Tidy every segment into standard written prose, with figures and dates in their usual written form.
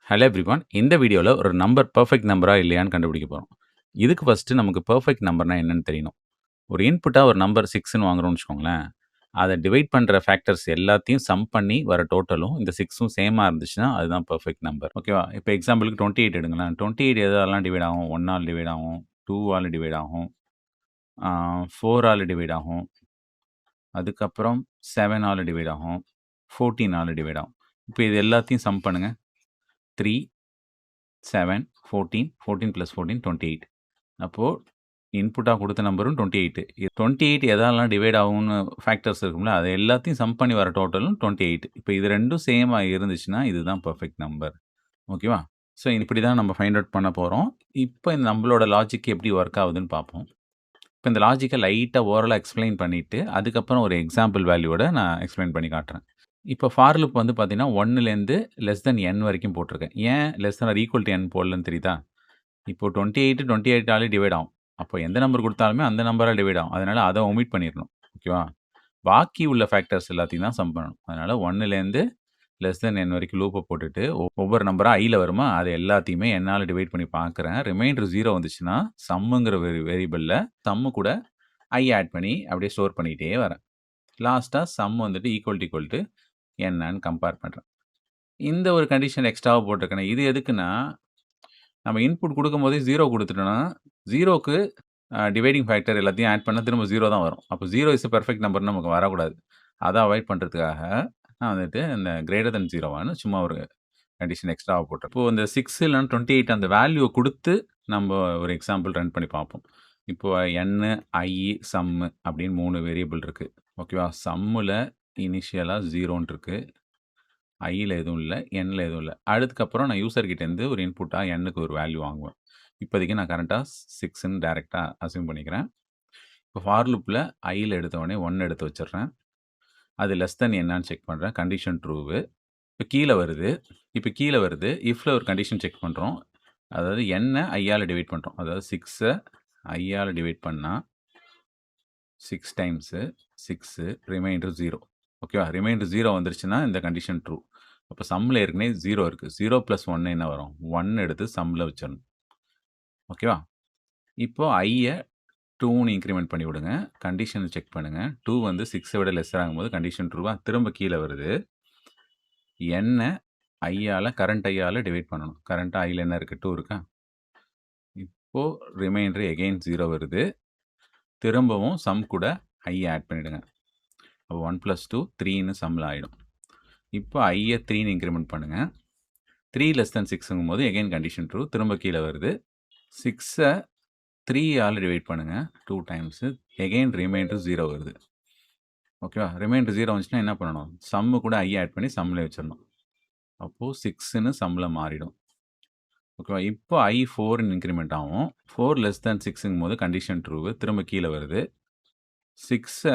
Hello everyone. இந்த வீடியோல ஒரு நம்பர் பெர்ஃபெக்ட் நம்பரா இல்லையான்னு கண்டுபிடிக்க போறோம். இதுக்கு ஃபர்ஸ்ட்டு நமக்கு பெர்ஃபெக்ட் நம்பர்னா என்னன்னு தெரியணும். ஒரு இன்புட்டா ஒரு நம்பர் 6ன்னு வாங்குறோம்னு வச்சுக்கோங்களேன். அத டிவைட் பண்ற ஃபேக்டர்ஸ் எல்லாத்தையும் சம் பண்ணி வர டோட்டலும் இந்த 6ம் சேமா இருந்துச்சுன்னா, அதுதான் பெர்ஃபெக்ட் நம்பர். ஓகேவா? இப்ப எக்ஸாம்பிளுக்கு 28 எடுங்களேன். 28 எதாலலாம் டிவைட் ஆகும்? 1 ஆல டிவைட் ஆகும், 2 ஆல டிவைட் ஆகும், 4 ஆல டிவைட் ஆகும். அதுக்கப்புறம் 7 ஆல டிவைட் ஆகும், 14 ஆல டிவைட் ஆகும். இப்ப இது எல்லாத்தையும் சம் பண்ணுங்க. 3, 7, 14, 14 + 14 28. அப்போ இன்புட்டா குடுத்த நம்பரும் 28. 28 எதாலலாம் டிவைட் ஆகும்னு ஃபேக்டர்ஸ் இருக்கும்ல, அது எல்லாத்தையும் சம் பண்ணி வர டோட்டலும் 28. இப்ப இது 2ம் சேமா இருந்துச்சுன்னா, இதுதான் பெர்ஃபெக்ட் நம்பர். ஓகேவா? ஸோ இப்படி தான் நம்ம ஃபைண்ட் அவுட் பண்ண போறோம். இப்ப நம்மளோட லாஜிக் எப்படி ஒர்க் ஆகுதுன்னு பார்ப்போம். இப்ப இந்த லாஜிக்க லைட்டா ஓரலா எக்ஸ்ப்ளைன் பண்ணிட்டு, அதுக்கப்புறம் ஒரு எக்ஸாம்பிள் வேல்யூவோட நான் எக்ஸ்ப்ளைன் பண்ணி காட்டுறேன். இப்போ ஃபார் லூப் வந்து பார்த்தீங்கன்னா, 1லேருந்து லெஸ் தென் n வரைக்கும் போட்டிருக்கேன். ஏன் less than or equal to n போடலன்னு தெரியுதா? இப்போ 28, 28ஆலே டிவைட் ஆகும். அப்போ எந்த நம்பர் குடுத்தாலுமே அந்த நம்பரால டிவைட் ஆகும். அதனால அத ஒமிட் பண்ணிறணும். ஓகேவா? பாக்கி உள்ள ஃபேக்டர்ஸ் எல்லாத்தையும் தான் சம் பண்ணணும். அதனால 1லேருந்து லெஸ் தென் n வரைக்கும் லூப்ப போட்டுட்டு, ஒவ்வொரு நம்பரா iல வருமா, அது எல்லாத்தையுமே n ஆல டிவைட் பண்ணி பார்க்குறேன். ரிமைண்டர் 0 வந்துச்சுன்னா, சம்முங்கிற வேரியபிள்ல சம்மு கூட i ஆட் பண்ணி அப்படியே ஸ்டோர் பண்ணிட்டே வரேன். லாஸ்ட்டா சம் வந்துட்டு ஈக்குவல் டூ என்னன்னு கம்பேர் பண்றேன். இந்த ஒரு கண்டிஷன் எக்ஸ்ட்ராவா போட்டிருக்கேனே, இது எதுக்குன்னா, நம்ம இன்புட் குடுக்கும்போதே 0 குடுத்துட்டோம்னா, 0க்கு டிவைடிங் ஃபேக்டர் எல்லாத்தையும் ஆட் பண்ணா திரும்ப 0 தான் வரும். அப்போ 0 இஸ் எ பெர்ஃபெக்ட் நம்பர்ன்னு நமக்கு வரக்கூடாது. அத அவாய்ட் பண்றதுக்காக, நான் வந்துட்டு இந்த கிரேட்டர் தென் 0வான்னு சும்மா ஒரு கண்டிஷன் எக்ஸ்ட்ராவா போட்டேன். இப்போ இந்த 6 இல்லன்னா 28 அந்த வேல்யூவ குடுத்து, நம்ப ஒரு எக்ஸாம்பிள் ரன் பண்ணி பார்ப்போம். இப்போ n, i, சம் அப்படின்னு 3 வேரியபிள் இருக்கு. ஓகேவா? சம்முல இனிஷியலா 0ன்னு இருக்கு. ஐல எதுவும் இல்ல. என்ல எதுவும் இல்ல. அதுக்கப்புறம் நான் யூசர் கிட்டேருந்து ஒரு இன்புட்டா என்னுக்கு ஒரு வேல்யூ வாங்குவேன். இப்போதைக்கு நான் கரண்ட்டா 6ன்னு டைரக்ட்டா அஸ்யூம் பண்ணிக்கிறேன். இப்போ ஃபார் லூப்ல ஐல எடுத்த உடனே 1 எடுத்து வச்சுடுறேன். அது லெஸ் தென் என்னான்னு செக் பண்றேன். கண்டிஷன் ட்ரூவு. இப்போ கீழ வருது. இஃப்ல ஒரு கண்டிஷன் செக் பண்றோம். அதாவது n ஐயால டிவைட் பண்றோம். அதாவது 6 ஐயால டிவைட் பண்ணா 6 டைம்ஸு 6 ரிமைண்டர் 0. ஓகேவா? ரிமைண்டர் 0 வந்துருச்சுன்னா இந்த கண்டிஷன் ட்ரூ. அப்ப சம்ல ஏற்கனவே 0 இருக்கு. 0 + 1 என்ன வரும்? 1 எடுத்து சம்ல வச்சிரணும். ஓகேவா? இப்போ ஐய 2ன்னு இன்கிரிமெண்ட் பண்ணி விடுங்க. கண்டிஷன் செக் பண்ணுங்க. 2 வந்து 6 விட லெஸ்ஸர் ஆகும்போது கண்டிஷன் ட்ரூவா திரும்ப கீழ வருது. n கரண்ட் ஐயால டிவைட் பண்ணணும். கரண்ட்டா ஐல என்ன இருக்கு? 2 இருக்கா? இப்போ ரிமைண்டர் எகைன் 0 வருது. திரும்பவும் சம் கூட ஐ ஆட் பண்ணிடுங்க. அப்போ 1 + 2 3ன்னு சம்ல ஆயிடும். இப்போ ஐய 3ன்னு இன்கிரிமெண்ட் பண்ணுங்க. 3 லெஸ் தென் 6ங்கும்போது எகைன் கண்டிஷன் ட்ரூ. திரும்ப கீழ வருது. 6 3 ஆல டிவைட் பண்ணுங்க. 2 டைம்ஸு. எகைன் ரிமைண்டர் 0 வருது. ஓகேவா? ரிமைண்டர் 0 வந்துச்சுன்னா என்ன பண்ணணும்? சம்மு கூட ஐ ஆட் பண்ணி சம்ல வச்சிரணும். அப்போ 6ன்னு சம்ல மாறிடும். ஓகேவா? இப்போ ஐ 4ன்னு இன்கிரிமெண்ட் ஆகும். 4 லெஸ் தென் 6ங்கும்போது கண்டிஷன் ட்ரூவு. திரும்ப கீழ வருது. 6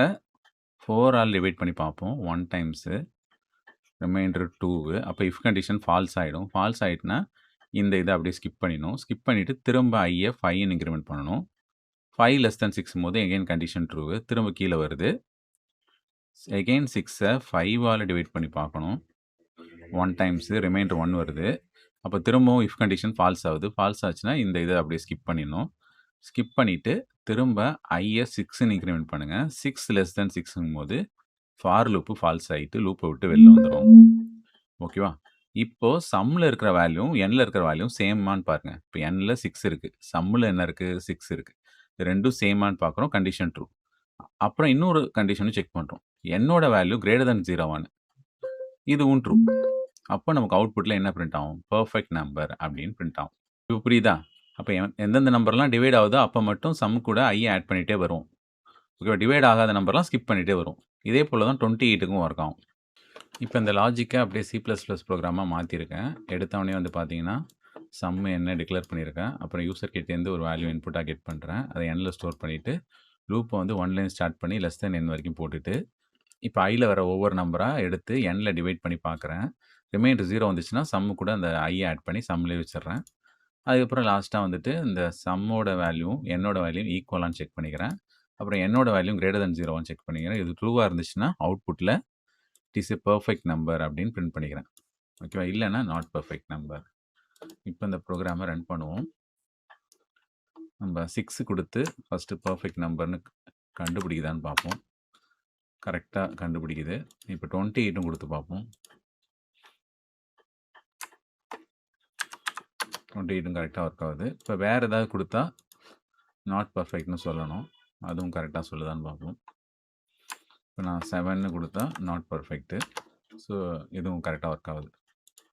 4 ஆல டிவைட் பண்ணி பார்ப்போம். 1 டைம்ஸு. ரிமைண்டர் 2. அப்போ இஃப் கண்டிஷன் ஃபால்ஸ் ஆயிடும். ஃபால்ஸ் ஆயிட்டுனா, இந்த இத அப்படியே ஸ்கிப் பண்ணிடணும். ஸ்கிப் பண்ணிட்டு திரும்ப ஐய 5ன்னு இன்கிரிமெண்ட் பண்ணணும். 5 லெஸ் தென் 6ங்கும்போது எகைன் கண்டிஷன் ட்ரூ. திரும்ப கீழ வருது. எகைன் 6 5ஆல டிவைட் பண்ணி பார்க்கணும். 1 டைம்ஸ் ரிமைண்டர் 1 வருது. அப்போ திரும்பவும் இஃப் கண்டிஷன் ஃபால்ஸ் ஆகுது. ஃபால்ஸ் ஆச்சுன்னா, இந்த இத அப்படியே ஸ்கிப் பண்ணிடணும். ஸ்கிப் பண்ணிட்டு திரும்ப ஐய 6ன்னு இன்கிரிமெண்ட் பண்ணுங்க. 6 லெஸ் தென் 6ங்கும்போது ஃபார் லூப் ஃபால்ஸ் ஆயிட்டு லூப்ப விட்டு வெளில வந்துரும். ஓகேவா? இப்போ சம்ல இருக்கிற வேல்யூவும், nல இருக்கிற வேல்யூவும் சேமான்னு பாருங்க. இப்போ nல 6 இருக்கு. சம்ல என்ன இருக்கு? 6 இருக்கு. இது 2ம் சேமான்னு பார்க்குறோம். Condition true. அப்புறம் இன்னொரு கண்டிஷனும் செக் பண்றோம். என்னோட வேல்யூ கிரேட்டர் தென் 0வான்னு. இதுவும் ட்ரூ. அப்போ நமக்கு அவுட்புட்ல என்ன பிரிண்ட் ஆகும்? பெர்ஃபெக்ட் நம்பர் அப்படின்னு பிரிண்ட் ஆகும். இப்போ புரியுதா? அப்போ எந்தெந்த நம்பர்லாம் டிவைட் ஆகுதோ அப்போ மட்டும் சம் கூட ஐ ஆட் பண்ணிட்டே வருவோம். ஓகேவா? டிவைட் ஆகாத நம்பர்லாம் ஸ்கிப் பண்ணிட்டே வரும். இதே போல தான் 28க்கும் ஒர்க் ஆகும். இப்போ இந்த லாஜிக்க அப்படியே C++ ப்ரோக்ராமா மாத்திருக்கேன். எடுத்தோனே வந்து பார்த்தீங்கன்னா, சம் என்ன டிக்ளேர் பண்ணியிருக்கேன். அப்புறம் யூசர் கிட்டேருந்து ஒரு வேல்யூ இன்புட்டா கெட் பண்றேன். அத nல ஸ்டோர் பண்ணிட்டு, லூப்ப வந்து 1லேருந்து ஸ்டார்ட் பண்ணி லெஸ் தென் n வரைக்கும் போட்டுட்டு, இப்போ ஐல வர ஒவ்வொரு நம்பரா எடுத்து nல டிவைட் பண்ணி பார்க்குறேன். ரிமைண்டர் 0 வந்துச்சுன்னா, சம் கூட அந்த ஐய ஆட் பண்ணி சம்லயே வச்சுடுறேன். அதுக்கப்புறம் லாஸ்ட்டா வந்துட்டு இந்த சம்மோட வேல்யூவும், என்னோட வேல்யூவும் ஈக்குவலான்னு செக் பண்ணிக்கிறேன். அப்புறம் என்னோட வேல்யூ கிரேட்டர் தென் 0வான்னு செக் பண்ணிக்கிறேன். இது ட்ரூவா இருந்துச்சுன்னா, அவுட்புட்ல it is a perfect number அப்படின்னு பிரிண்ட் பண்ணிக்கிறேன். ஓகேவா? இல்லன்னா நாட் பெர்ஃபெக்ட் நம்பர். இப்போ இந்த ப்ரோக்ராமை ரன் பண்ணுவோம். நம்ம 6 குடுத்து ஃபர்ஸ்ட்டு பெர்ஃபெக்ட் நம்பர்ன்னு கண்டுபிடிக்குதான்னு பார்ப்போம். கரெக்ட்டா கண்டுபிடிக்குது. இப்போ 28ம் குடுத்து பார்ப்போம். 28ம் கரெக்ட்டா ஒர்க் ஆகுது. இப்போ வேற ஏதாவது குடுத்தா நாட் பெர்ஃபெக்ட்ன்னு சொல்லணும். அதுவும் கரெக்ட்டா சொல்லுதான்னு பார்ப்போம். இப்போ நான் 7ன்னு குடுத்தா நாட் பெர்ஃபெக்ட்டு. ஸோ இதுவும் கரெக்ட்டா ஒர்க் ஆகுது.